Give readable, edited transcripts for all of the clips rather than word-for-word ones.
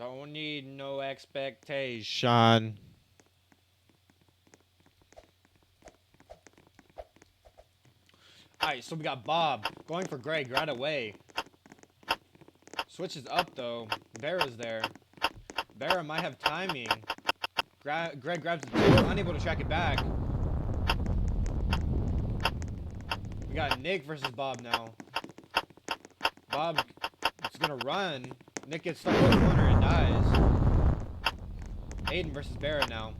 Don't need no expectation. Alright, so we got Bob going for Greg right away. Switches up though. Vera's there. Vera might have timing. Greg grabs the 2, unable to track it back. We got Nick versus Bob now. Bob is gonna run. Nick gets stuck in the corner and dies. Aiden versus Vera now.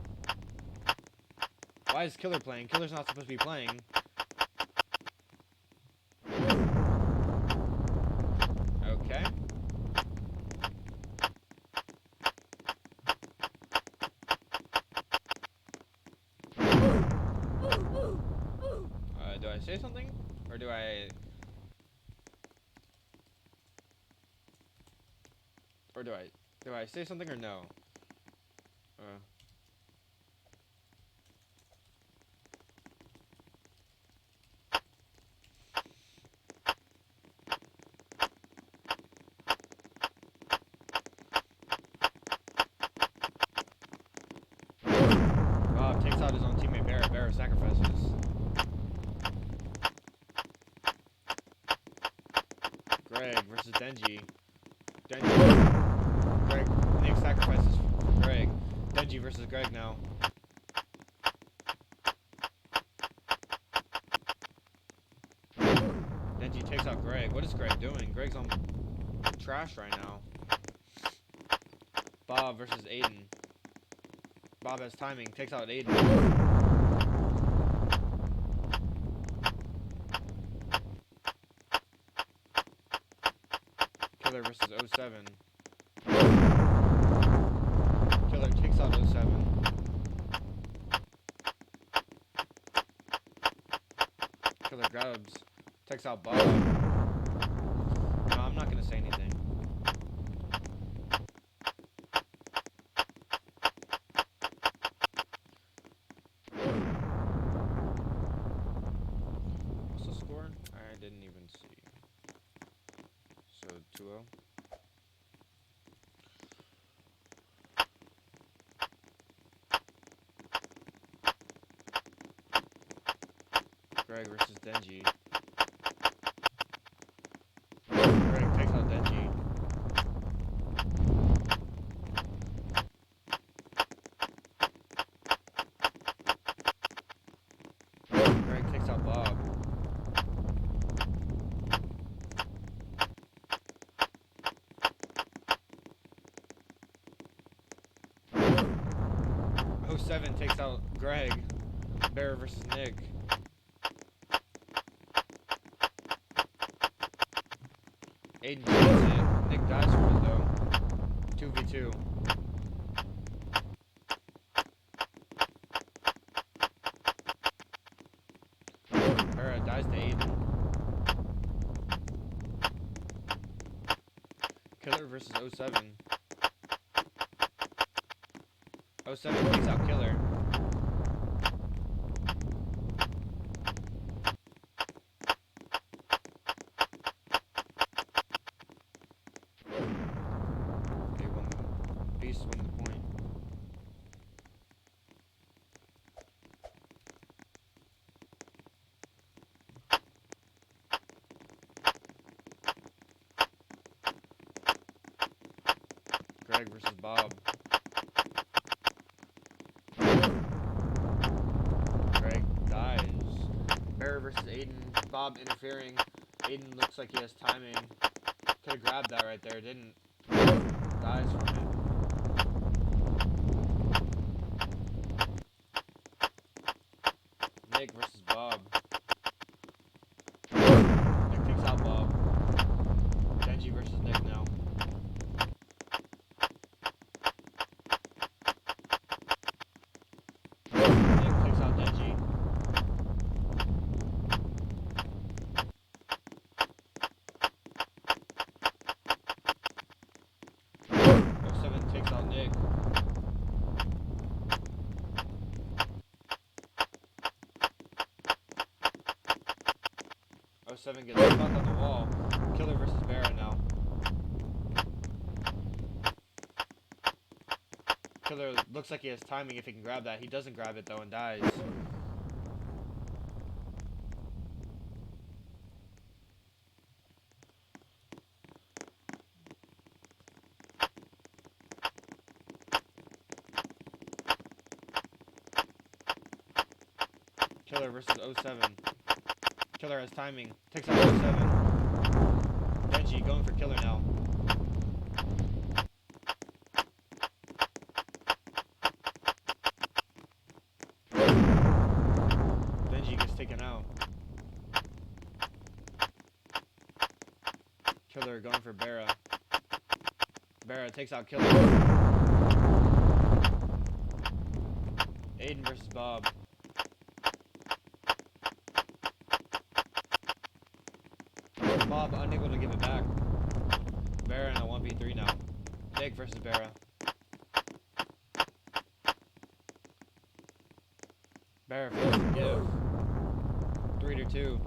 Why is Killer playing? Killer's not supposed to be playing. Okay. Do I say something? Or do I... Or do I say something or no? Bob takes out his own teammate Barra. Barra sacrifices. Greg versus Denji. Nick sacrifices for Greg. Denji versus Greg now. Denji takes out Greg. What is Greg doing? Greg's on trash right now. Bob versus Aiden. Bob has timing. Takes out Aiden. Killer versus 07. Killer takes out 07. Killer grabs. Takes out Bob. No, I'm not gonna say anything. What's the score? I didn't even see. So 2-0. Greg versus Denji. Greg takes out Denji. Greg takes out Bob. Oh, 07 takes out Greg. Bear versus Nick. Aiden shoots it. Nick dies from it though. 2v2. Vera dies to Aiden. Killer versus 07. 07 takes out Killer. Beast win the point. Greg versus Bob. Greg dies. Bear versus Aiden. Bob interfering. Aiden looks like he has timing. Could have grabbed that right there, didn't. Dies from it. Nick versus Bob. Nick takes out Bob. Denji versus Nick now. Nick takes out Denji. Oh, 07 takes out Nick. Oh, 07 gets stuck on the wall. Killer versus Vera now. Killer looks like he has timing if he can grab that. He doesn't grab it though and dies. Killer versus 07. Killer has timing. Takes out 07. Benji going for Killer now. Benji gets taken out. Killer going for Barra. Barra takes out Killer. Aiden versus Bob. Bob unable to give it back. Barra in a 1v3 now. Nick versus Barra. Barra fails to give. 3-2.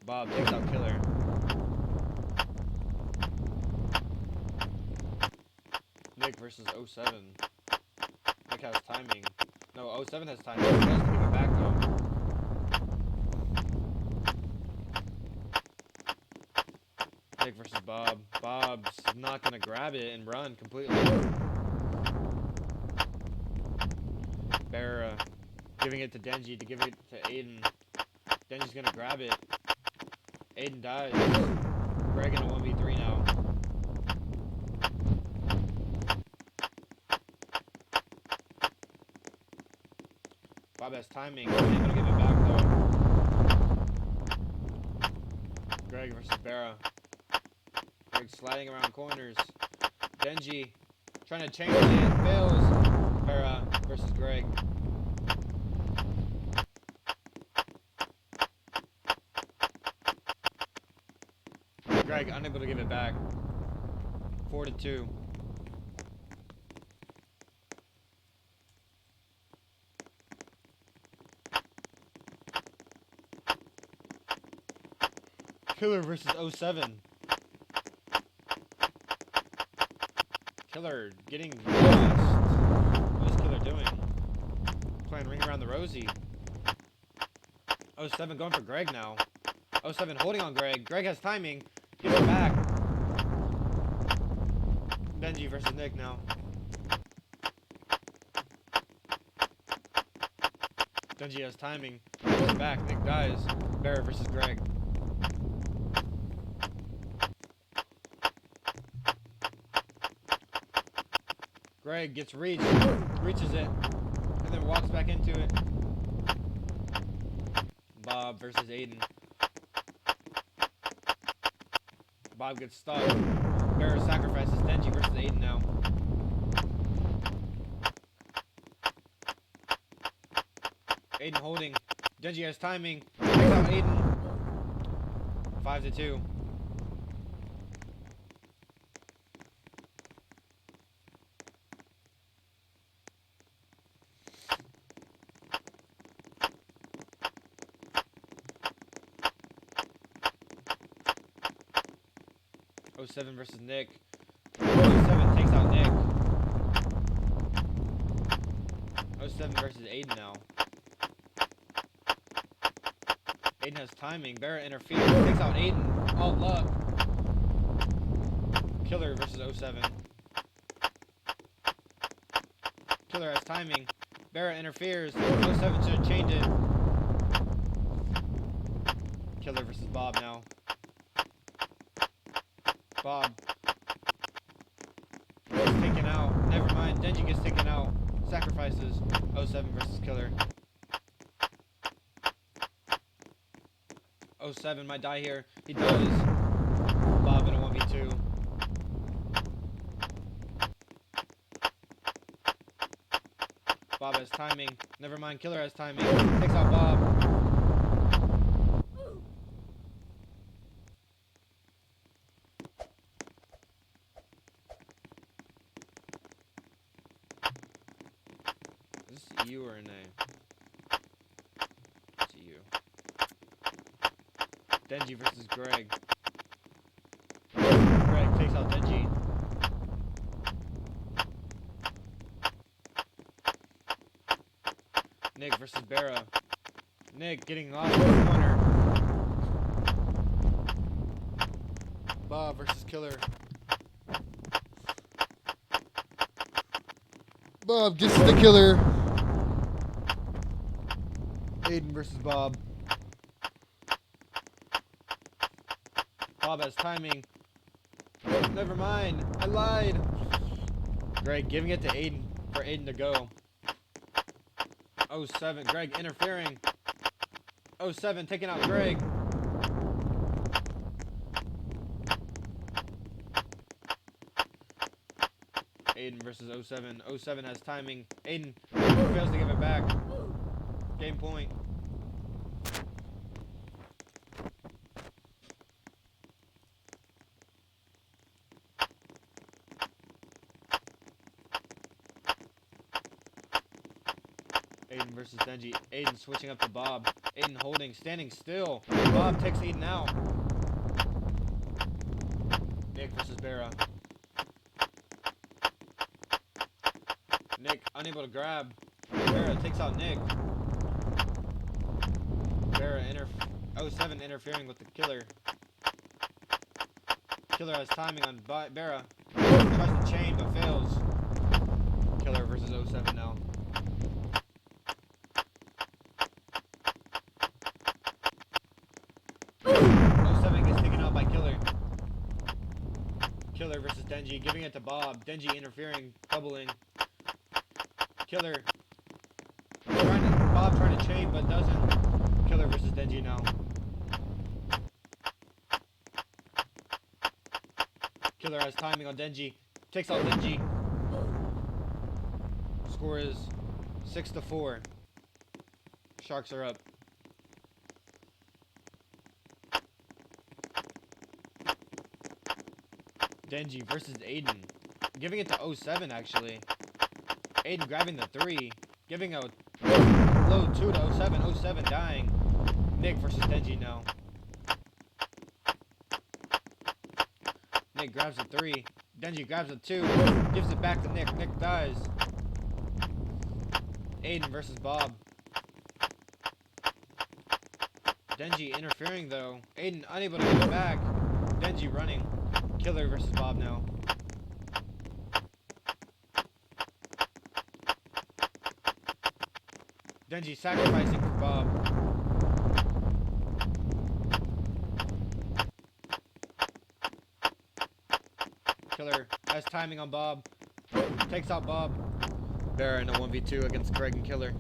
Bob takes out Killer. Nick versus 07. Nick has timing. No, 07 has timing. He fails to give it back though. Nick versus Bob. Bob's not gonna grab it and run completely. Barra giving it to Denji to give it to Aiden. Denji's gonna grab it. Aiden dies. Greg in a 1v3 now. Bob has timing. Unable to give it back though. Greg versus Barra. Greg sliding around corners. Denji trying to change it. Fails. Barra versus Greg. Greg unable to give it back. 4-2. Killer versus 07. Killer getting lost. What is Killer doing? Playing Ring Around the Rosie. 07 going for Greg now. 07 holding on Greg. Greg has timing. Gives it back. Benji versus Nick now. Benji has timing. Gives it back. Nick dies. Barra versus Greg. Greg gets reached. Reaches it. And then walks back into it. Bob versus Aiden. Bob gets stuck. Barra sacrifices Denji versus Aiden now. Aiden holding. Denji has timing. Takes out Aiden. 5-2. Oh, 07 versus Nick. 07 takes out Nick. 07 versus Aiden now. Aiden has timing. Barra interferes. Takes out Aiden. All luck. Killer versus 07. Killer has timing. Barra interferes. 07 should have changed it. Killer versus Bob now. Bob gets taken out. Never mind. Denji gets taken out. Sacrifices. 07 versus Killer. 07 might die here. He does. Bob in a 1v2. Bob has timing. Never mind. Killer has timing. Takes out Bob. or an A? It's a U. Denji versus Greg. Greg takes out Denji. Nick versus Bara. Nick getting lost in the corner. Bob versus Killer. Bob gets the Killer. Aiden versus Bob. Bob has timing. Never mind. I lied. Greg giving it to Aiden for Aiden to go. 07. Greg interfering. 07 taking out Greg. Aiden versus 07. 07 has timing. Aiden fails to give it back. Game point. Aiden versus Denji. Aiden switching up to Bob. Aiden holding, standing still. Bob takes Aiden out. Nick versus Bara. Nick unable to grab. Bara takes out Nick. Bara 07 interfering with the Killer. Killer has timing on Bara. Tries to chain but fails. Killer versus 07 now. 07 gets taken out by Killer. Killer versus Denji, giving it to Bob. Denji interfering, doubling. Killer. Bob trying to chain but doesn't. Killer versus Denji now. Killer has timing on Denji. Takes out Denji. Score is 6-4. Sharks are up. Denji versus Aiden. Giving it to 07 actually. Aiden grabbing the 3. Giving a low 2 to 07. 07 dying. Nick versus Denji now. Nick grabs the 3. Denji grabs the 2. Gives it back to Nick. Nick dies. Aiden versus Bob. Denji interfering though. Aiden unable to get it back. Denji running. Killer versus Bob now. Denji sacrificing for Bob. Killer has timing on Bob. Takes out Bob. Bara in a 1v2 against Greg and Killer.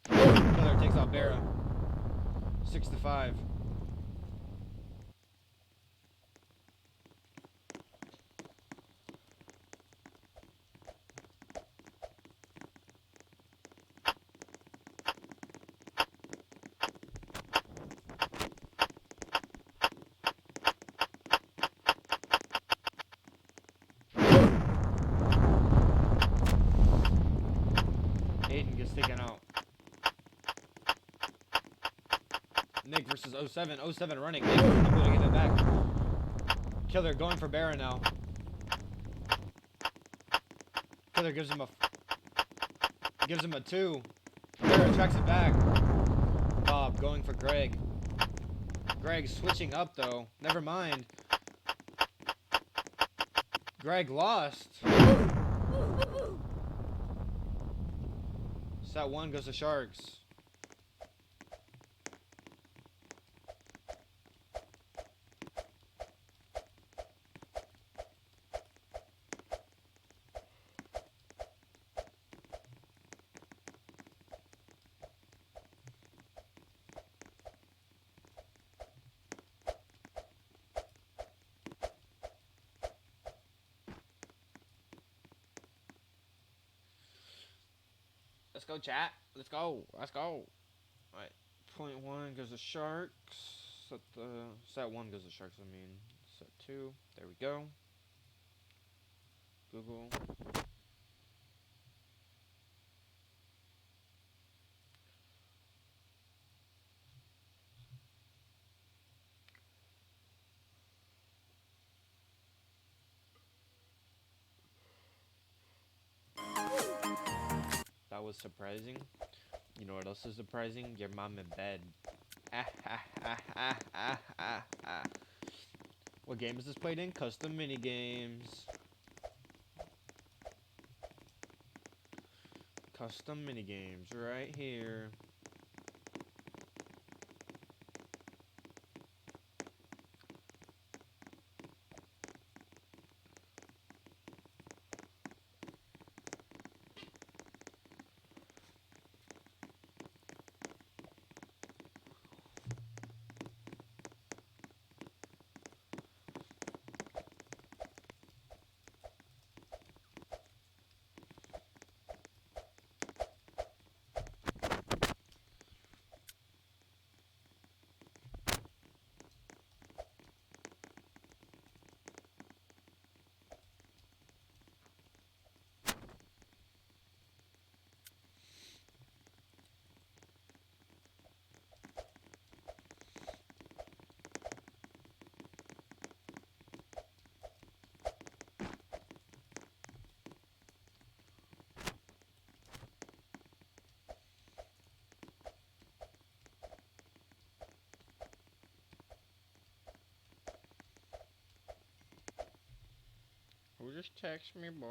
Killer takes out Bara. 6-5. Aiden gets taken out. Nick versus 07. 07 running. Nick able to get it back. Killer going for Bara now. Killer gives him a 2. Bara tracks it back. Bob going for Greg. Greg switching up though. Never mind. Greg lost. Set 1 goes to Sharks. Let's go, chat. Let's go. Let's go. Alright. Point 1 goes to Sharks. Set 1 goes to Sharks, I mean. Set 2. There we go. Google. That was surprising. You know what else is surprising? Your mom in bed. Ah, ah, ah, ah, ah, ah, ah. What game is this played in? Custom Minigames. Custom Minigames right here. Who just text me, boy?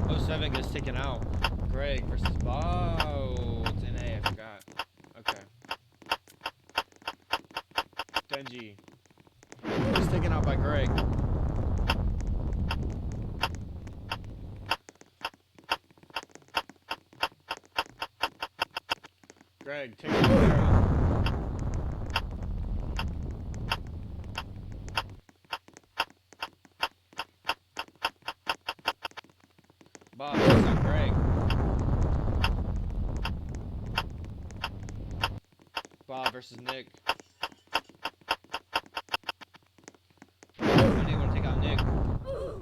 Oh, 07 gets taken out. Greg versus Oh, it's NA, I forgot. Okay. Denji. Gets taken out by Greg. Greg takes out Vera. Bob takes out Greg. Bob versus Nick. Unable to take out Nick.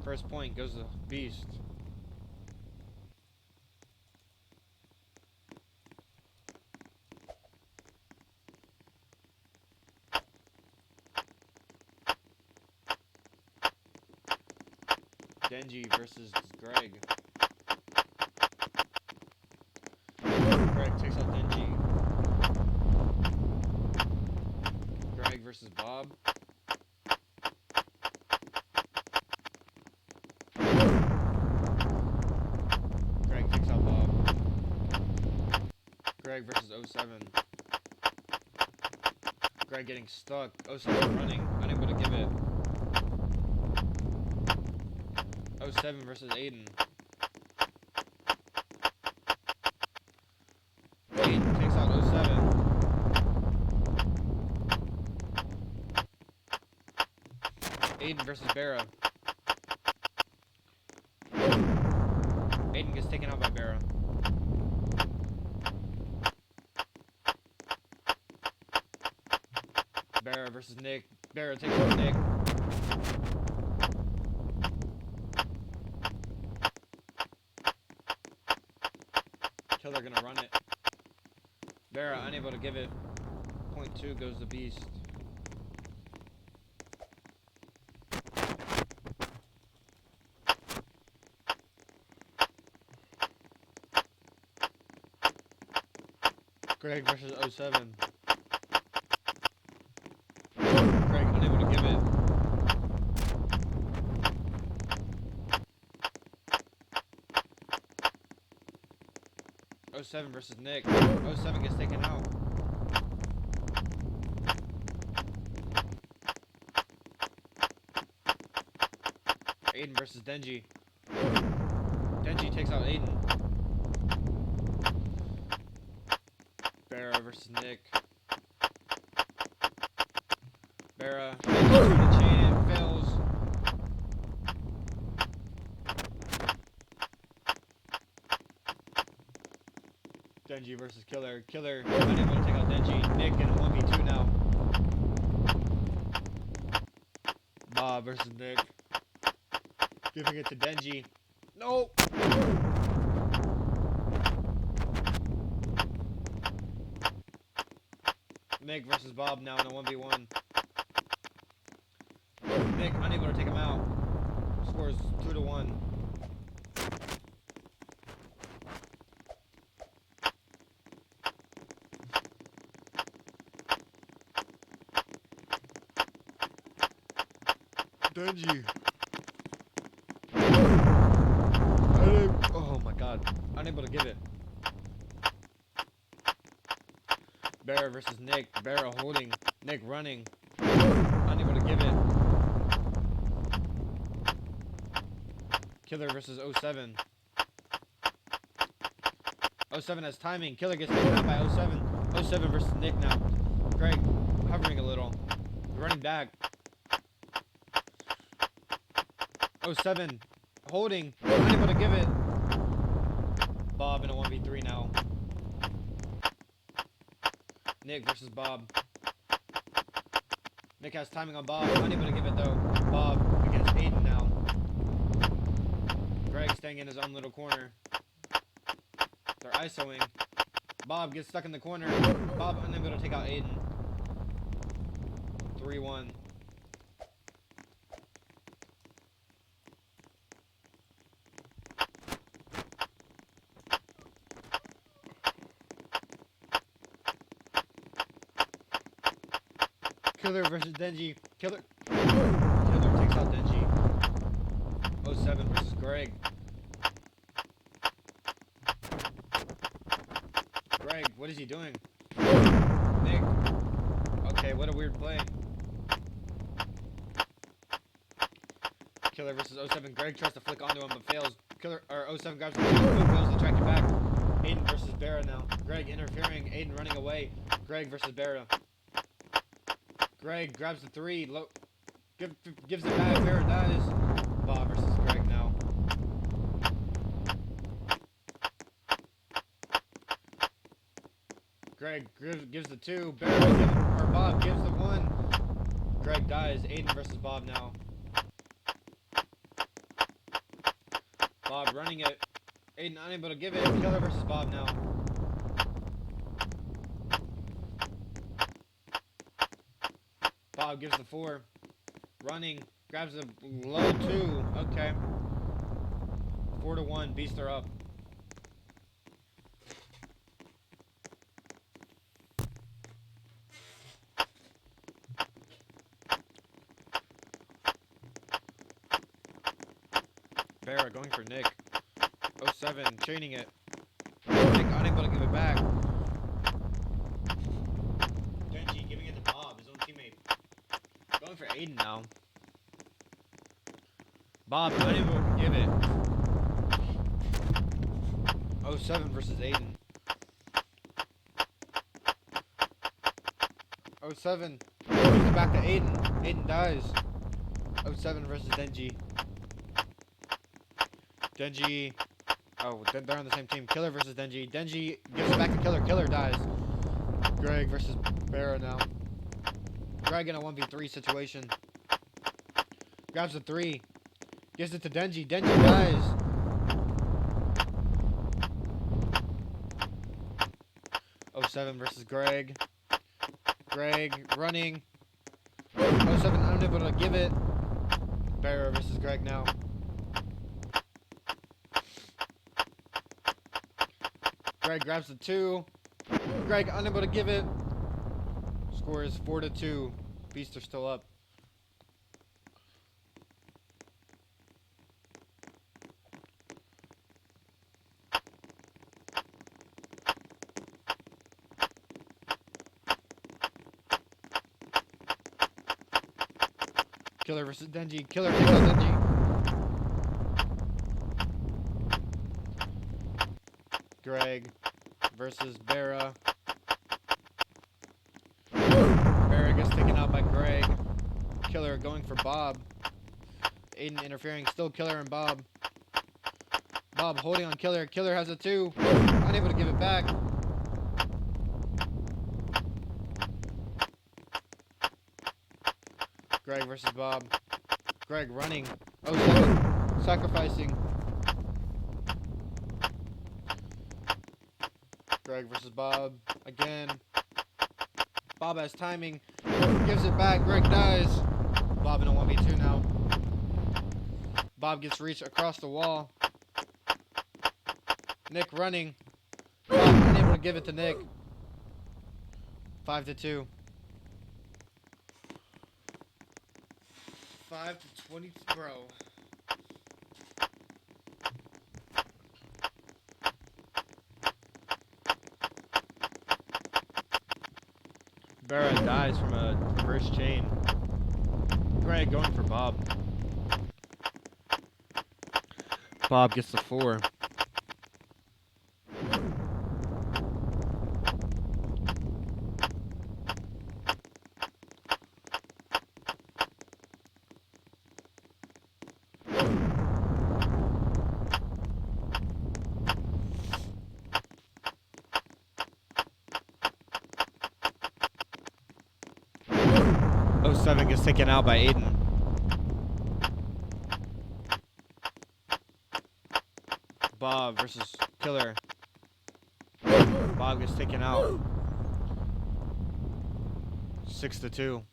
First point goes to Beast. Denji versus Greg. Greg takes out Denji. Greg versus Bob. Greg takes out Bob. Greg versus 07. Greg getting stuck. 07 running. Unable to give it. 07 versus Aiden. Aiden takes out 07. Aiden versus Barra. Aiden gets taken out by Barra. Barra versus Nick. Barra takes out Nick. Killer gonna run it. Barra unable to give it. Point 2 goes to Beast. Greg versus 07. Greg unable to give it. Oh 07 versus Nick. 07 gets taken out. Aiden versus Denji. Denji takes out Aiden. Barra versus Nick. Bera trying to chain it, fails. Denji versus Killer. Killer unable to take out Denji. Nick in a 1v2 now. Bob versus Nick. Giving it to Denji. Nope. Nick versus Bob now in a 1v1. Nick unable to take him out. Scores 2-1. Denji. Oh my god. Unable to give it. Bera versus Nick. Bera holding. Nick running. Unable to give it. Killer versus 07. 07 has timing. Killer gets taken out by 07. 07 versus Nick now. Greg hovering a little. Running back. 07 holding. Unable to give it. Bob in a 1v3 now. Nick versus Bob. Nick has timing on Bob. Unable to give it though. Bob against Aiden now. Greg staying in his own little corner. They're ISOing. Bob gets stuck in the corner. Bob unable to take out Aiden. 3-1. Killer versus Denji. Killer takes out Denji. 07 versus Greg. Greg, what is he doing? Nick. Okay, what a weird play. Killer versus 07. Greg tries to flick onto him but fails. Killer or 07 grabs the 2 but fails to track it back. Aiden versus Bera now. Greg interfering. Aiden running away. Greg versus Bera. Greg grabs the 3. Gives it back. Bera dies. Bob versus Greg now. Greg gives the 2. Bob gives the 1. Greg dies. Aiden versus Bob now. Bob running it. Aiden unable to give it. Killer versus Bob now. Bob gives the 4. Running. Grabs the low 2. Okay. 4-1. Beasts are up. Bera going for Nick. 07 chaining it. Nick unable to give it back. Denji giving it to Bob, his own teammate. Going for Aiden now. Bob unable to give it. 07 versus Aiden. 07 gives it back to Aiden. Aiden dies. 07 versus Denji. Denji. Oh, they're on the same team. Killer versus Denji. Denji gives it back to Killer. Killer dies. Greg versus Bera now. Greg in a 1v3 situation. Grabs the 3. Gives it to Denji. Denji dies. Oh, 07 versus Greg. Greg running. 07 unable to give it. Bera versus Greg now. Greg grabs the 2. Greg unable to give it. Score is 4-2. Beasts are still up. Killer versus Denji. Killer takes out Denji. Greg versus Bera. Bera gets taken out by Greg. Killer going for Bob. Aiden interfering. Still Killer and Bob. Bob holding on Killer. Killer has a 2. Unable to give it back. Greg versus Bob. Greg running. 07. Sacrificing. Greg versus Bob. Again. Bob has timing. Gives it back. Greg dies. Bob in a 1v2 now. Bob gets reached across the wall. Nick running. Bob unable to give it to Nick. 5-2. 5-20, bro. Barra dies from a reverse chain. Greg going for Bob. Bob gets the 4. Seven gets taken out by Aiden. Bob versus Killer. Bob gets taken out. 6-2.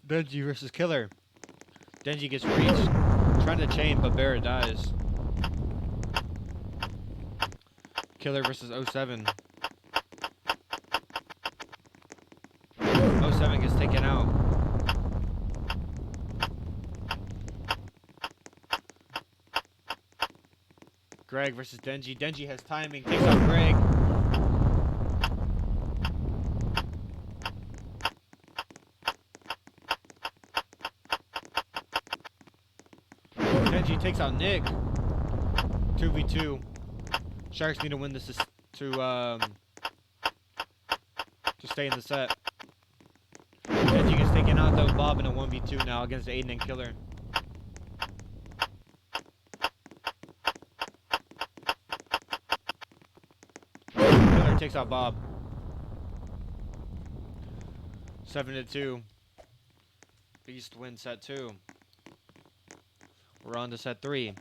Denji versus Killer. Denji gets reached. Trying to chain, but Barrett dies. Killer versus 07. 07 gets taken out. Greg versus Denji. Denji has timing. Takes out Greg. Denji takes out Nick. 2v2. Sharks need to win this to stay in the set. Denji gets taken out though. Bob in a 1v2 now against Aiden and Killer. Killer takes out Bob. 7-2. Beast wins set 2. We're on to set 3.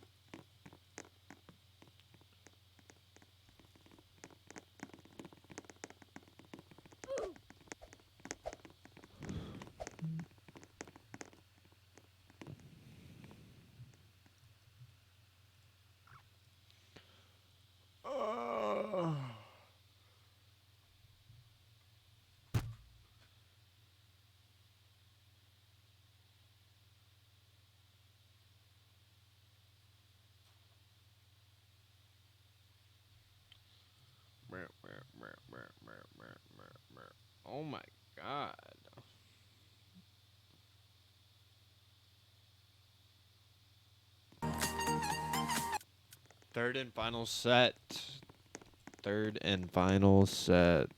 Oh my god. Third and final set. Third and final set.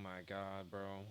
my god, bro.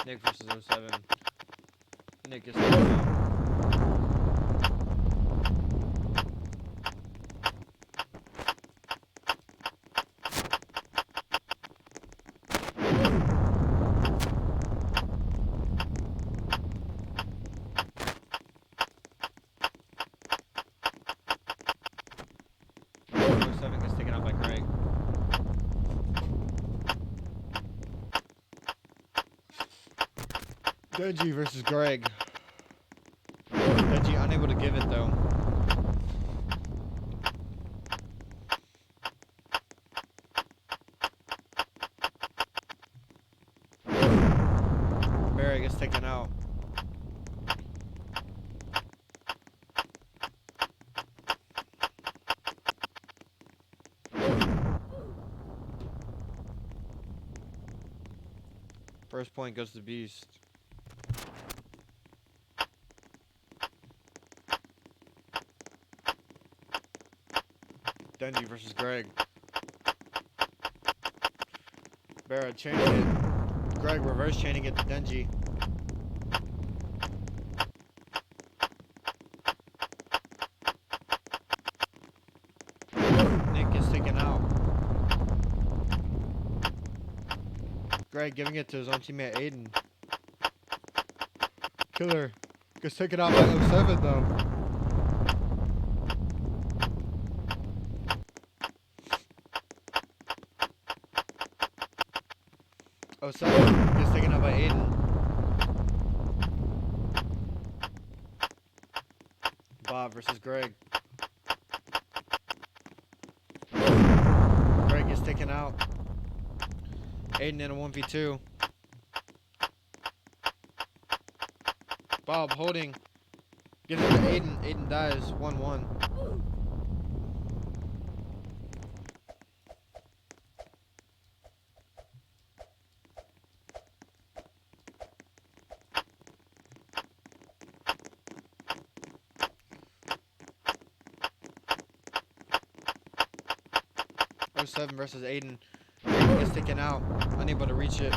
Nick versus 07. Nick is out. Seven gets taken out by Greg. Deji versus Greg. Deji unable to give it though. Barry gets taken out. First point goes to Beast. Denji versus Greg. Barrett chaining it. Greg reverse chaining it to Denji. Nick gets taken out. Greg giving it to his own teammate Aiden. Killer gets taken out by 07 though. Oh, 07 gets taken out by Aiden. Bob versus Greg. Greg gets taken out. Aiden in a 1v2. Bob holding. Gives it to Aiden. Aiden dies. 1-1. Oh, 07 versus Aiden. Aiden gets taken out. Unable to reach it.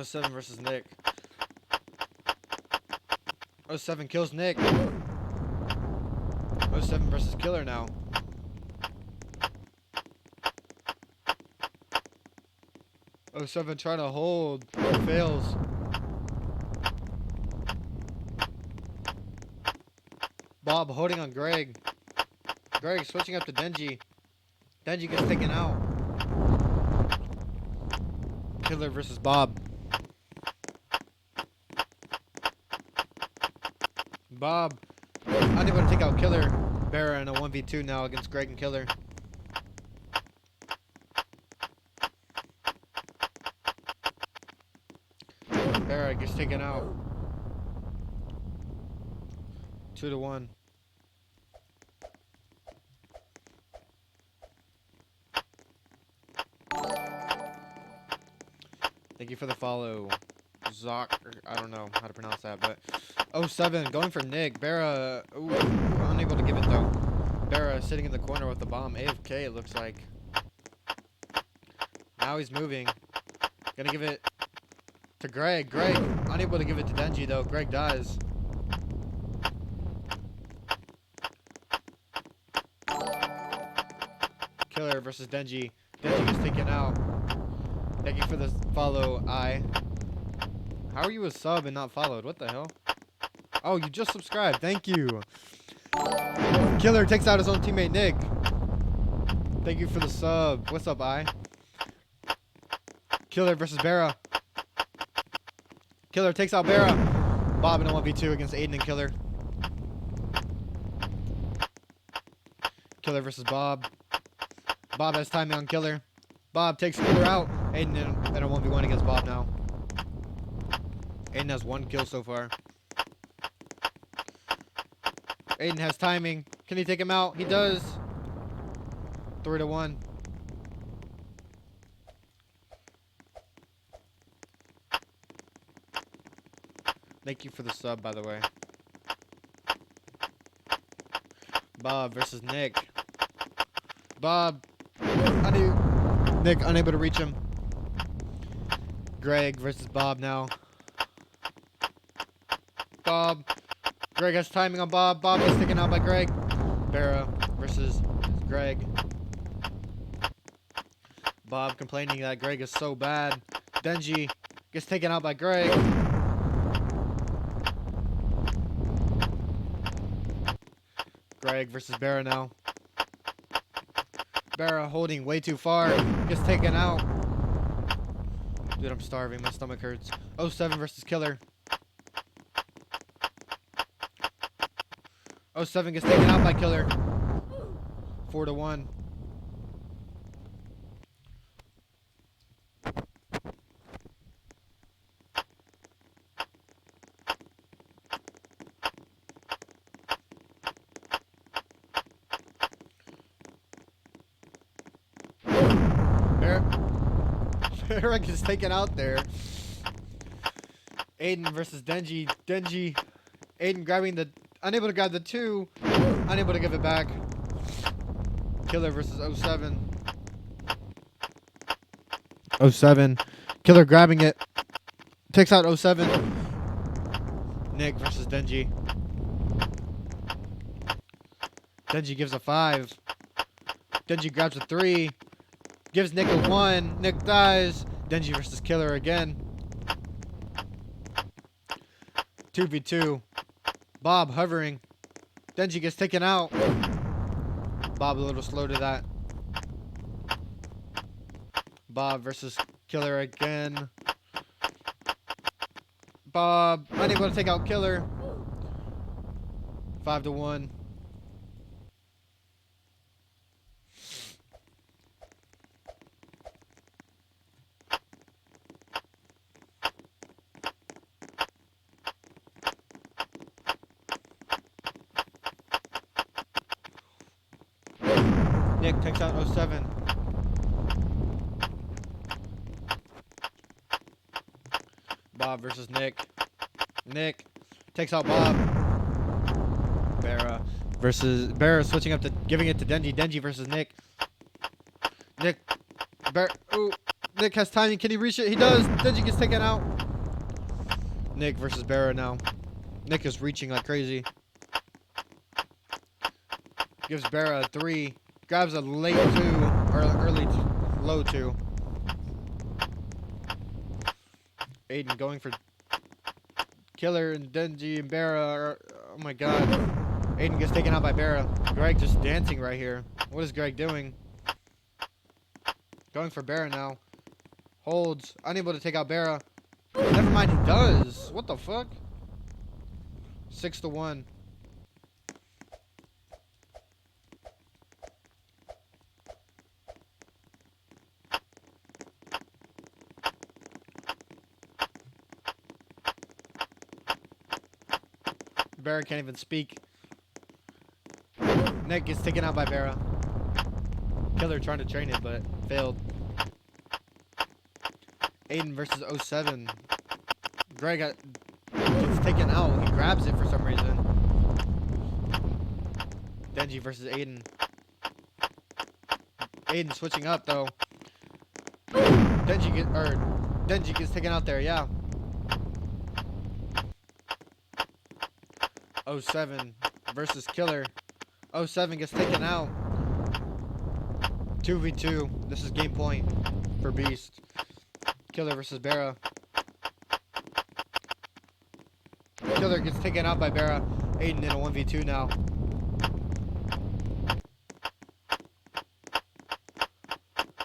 07 versus Nick. 07 kills Nick. 07 versus Killer now. Oh, 07 trying to hold. Fails. Bob holding on Greg. Greg switching up to Denji. Denji gets taken out. Killer versus Bob. Bob unable to take out Killer. Barra in a 1v2 now against Greg and Killer. Barra gets taken out. 2-1. you for the follow. Zoc, I don't know how to pronounce that, but 07 going for Nick. Barra, ooh, unable to give it though. Barra sitting in the corner with the bomb. AFK, it looks like. Now he's moving. Gonna give it to Greg. Greg, unable to give it to Denji though. Greg dies. Killer versus Denji. Denji gets taken out. Thank you for the follow, I. How are you a sub and not followed? What the hell? Oh, you just subscribed. Thank you. Killer takes out his own teammate, Nick. Thank you for the sub. What's up, I? Killer versus Barra. Killer takes out Barra. Bob in a 1v2 against Aiden and Killer. Killer versus Bob. Bob has timing on Killer. Bob takes Killer out. Aiden in a 1v1 against Bob now. Aiden has 1 kill so far. Aiden has timing. Can he take him out? He does. 3-1. Thank you for the sub, by the way. Bob versus Nick. Bob. Nick unable to reach him. Greg versus Bob now. Bob. Greg has timing on Bob. Bob is taken out by Greg. Barra versus Greg. Bob complaining that Greg is so bad. Denji gets taken out by Greg. Greg versus Barra now. Barra holding way too far. Gets taken out. Dude, I'm starving. My stomach hurts. 07 versus Killer. 07 gets taken out by Killer. 4-1. Eric is taken out there. Aiden versus Denji. Aiden grabbing the... Unable to grab the 2. Unable to give it back. Killer versus 07. 07. Killer grabbing it. Takes out 07. Nick versus Denji. Denji gives a 5. Denji grabs a 3. Gives Nick a 1. Nick dies. Denji versus Killer again. 2v2. Bob hovering. Denji gets taken out. Bob a little slow to that. Bob versus Killer again. Bob unable to take out Killer. 5-1. Nick takes out 07. Bob versus Nick. Nick takes out Bob. Barra switching up to giving it to Denji. Denji versus Nick. Nick has timing. Can he reach it? He does. Denji gets taken out. Nick versus Barra now. Nick is reaching like crazy. Gives Barra a 3. Grabs a late 2 or low 2. Aiden going for Killer and Denji and Barra. Oh my god. Aiden gets taken out by Barra. Greg just dancing right here. What is Greg doing? Going for Barra now. Holds. Unable to take out Barra. Never mind, he does. What the fuck? 6-1. Barra can't even speak. Nick gets taken out by Barra. Killer trying to train it, but failed. Aiden versus 07. Greg gets taken out. He grabs it for some reason. Denji versus Aiden. Aiden switching up though. Denji gets taken out there. Yeah. 07 versus Killer. 07 gets taken out. 2v2. This is game point for Beast. Killer versus Bara. Killer gets taken out by Bara. Aiden in a 1v2 now.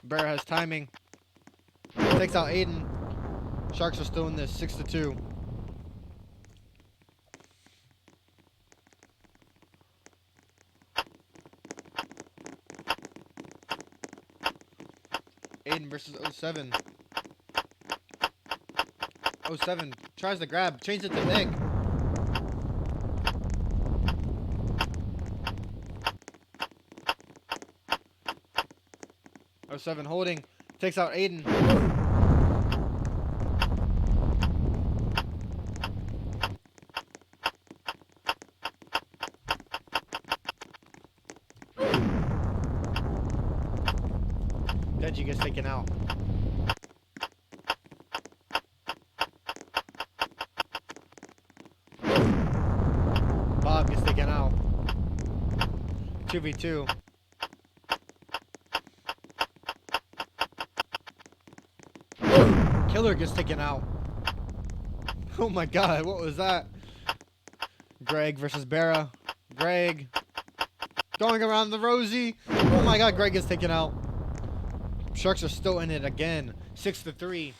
Bara has timing. Takes out Aiden. Sharks are still in this 6-2. Aiden versus 07. 07 tries to grab, changes it to Nick. '07 holding, takes out Aiden. Denji gets taken out. Bob gets taken out. 2v2. Killer gets taken out. Oh my god, what was that? Greg versus Bara. Greg going around the Rosie. Oh my god, Greg gets taken out. Sharks are still in it again. 6-3.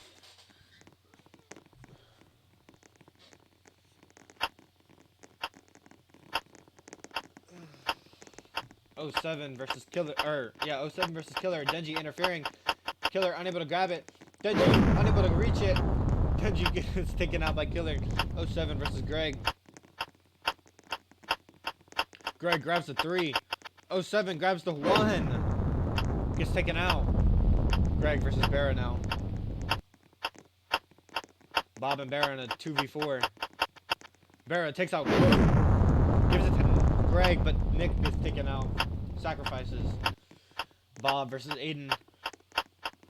'07 versus Killer. 07 versus Killer. Denji interfering. Killer unable to grab it. Denji unable to reach it. Denji gets taken out by Killer. 07 versus Greg. Greg grabs the 3. 07 grabs the 1. Gets taken out. Greg versus Bara now. Bob and Bara in a 2v4. Bara takes out. Gives it to Greg, but Nick gets taken out. Sacrifices. Bob versus Aiden.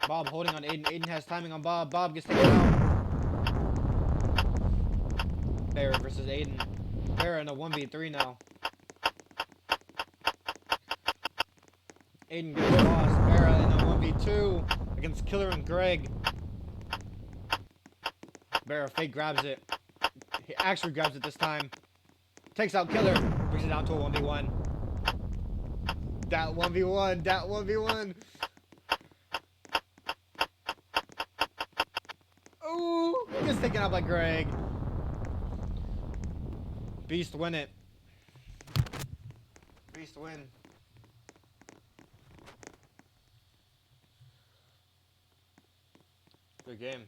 Bob holding on Aiden. Aiden has timing on Bob. Bob gets taken out. Bara versus Aiden. Bara in a 1v3 now. Aiden gets lost. Bara in a 1v2 against Killer and Greg. Bara fake grabs it. He actually grabs it this time. Takes out Killer. Brings it down to a 1v1. That 1v1. That 1v1. Ooh. Gets taken out by Greg. Beast win it. Beast win. Good game.